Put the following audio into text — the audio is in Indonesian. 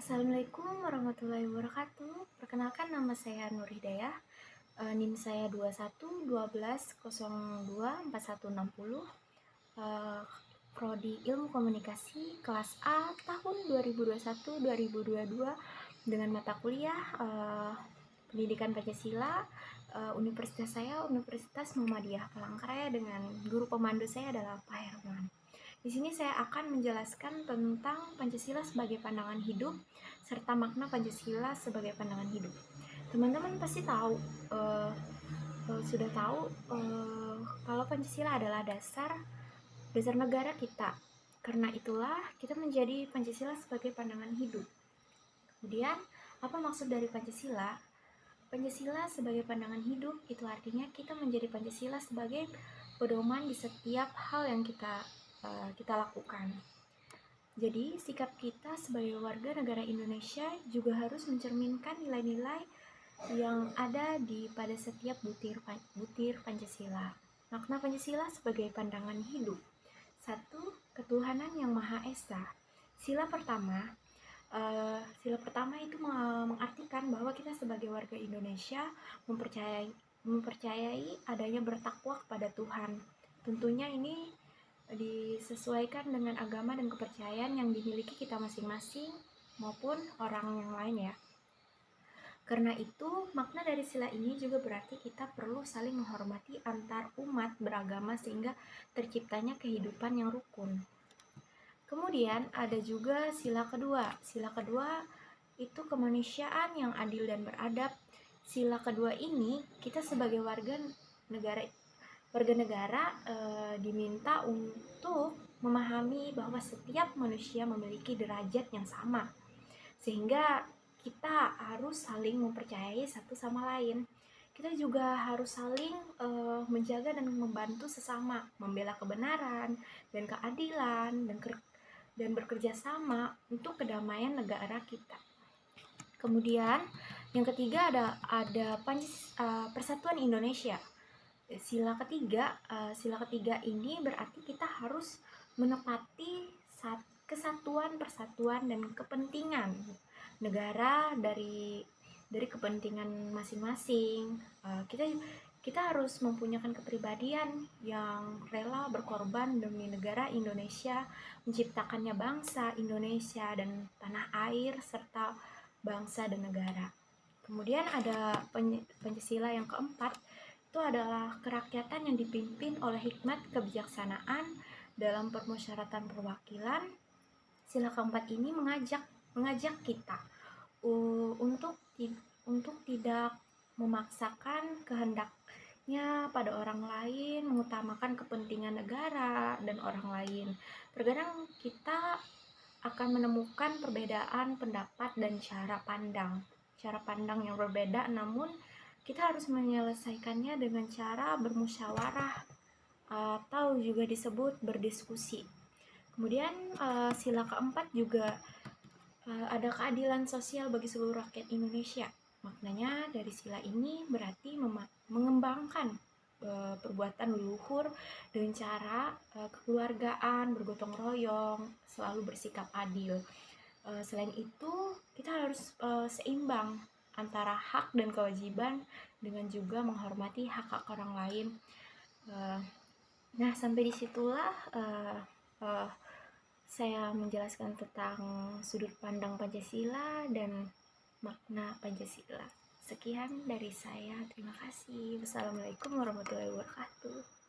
Assalamualaikum warahmatullahi wabarakatuh. Perkenalkan, nama saya Nur Hidayah. NIM saya 21 12 02 4160. Prodi Ilmu Komunikasi kelas A tahun 2021-2022 dengan mata kuliah Pendidikan Pancasila. Universitas saya Universitas Muhammadiyah Palangkaraya dengan guru pemandu saya adalah Pak Herman. Di sini saya akan menjelaskan tentang Pancasila sebagai pandangan hidup serta makna Pancasila sebagai pandangan hidup. Teman-teman pasti tahu, sudah tahu kalau Pancasila adalah dasar negara kita. Karena itulah kita menjadi Pancasila sebagai pandangan hidup. Kemudian, apa maksud dari Pancasila? Pancasila sebagai pandangan hidup itu artinya kita menjadi Pancasila sebagai pedoman di setiap hal yang kita lakukan. Jadi, sikap kita sebagai warga negara Indonesia juga harus mencerminkan nilai-nilai yang ada pada setiap butir Pancasila. Makna Pancasila sebagai pandangan hidup. 1. Ketuhanan yang Maha Esa. Sila pertama itu mengartikan bahwa kita sebagai warga Indonesia mempercayai adanya bertakwa kepada Tuhan. Tentunya ini disesuaikan dengan agama dan kepercayaan yang dimiliki kita masing-masing maupun orang yang lain ya. Karena itu, makna dari sila ini juga berarti kita perlu saling menghormati antar umat beragama sehingga terciptanya kehidupan yang rukun. Kemudian ada juga sila kedua. Sila kedua itu kemanusiaan yang adil dan beradab. Sila kedua ini kita sebagai warga negara diminta untuk memahami bahwa setiap manusia memiliki derajat yang sama, sehingga kita harus saling mempercayai satu sama lain. Kita juga harus saling menjaga dan membantu sesama, membela kebenaran dan keadilan dan bekerja sama untuk kedamaian negara kita. Kemudian yang ketiga ada Persatuan Indonesia. Sila ketiga ini berarti kita harus menepati kesatuan, persatuan, dan kepentingan negara dari kepentingan masing-masing. Kita harus mempunyai kepribadian yang rela berkorban demi negara Indonesia, menciptakannya bangsa Indonesia dan tanah air serta bangsa dan negara. Kemudian ada Pancasila yang keempat, itu adalah kerakyatan yang dipimpin oleh hikmat kebijaksanaan dalam permusyawaratan perwakilan. Sila keempat ini mengajak kita untuk tidak memaksakan kehendaknya pada orang lain, mengutamakan kepentingan negara dan orang lain. Terkadang kita akan menemukan perbedaan pendapat dan cara pandang yang berbeda, namun kita harus menyelesaikannya dengan cara bermusyawarah atau juga disebut berdiskusi. Kemudian sila keempat juga ada keadilan sosial bagi seluruh rakyat Indonesia. Maknanya dari sila ini berarti mengembangkan perbuatan leluhur dengan cara kekeluargaan, bergotong royong, selalu bersikap adil. Selain itu, kita harus seimbang antara hak dan kewajiban dengan juga menghormati hak-hak orang lain. Nah, sampai disitulah saya menjelaskan tentang sudut pandang Pancasila dan makna Pancasila. Sekian dari saya, terima kasih. Wassalamualaikum warahmatullahi wabarakatuh.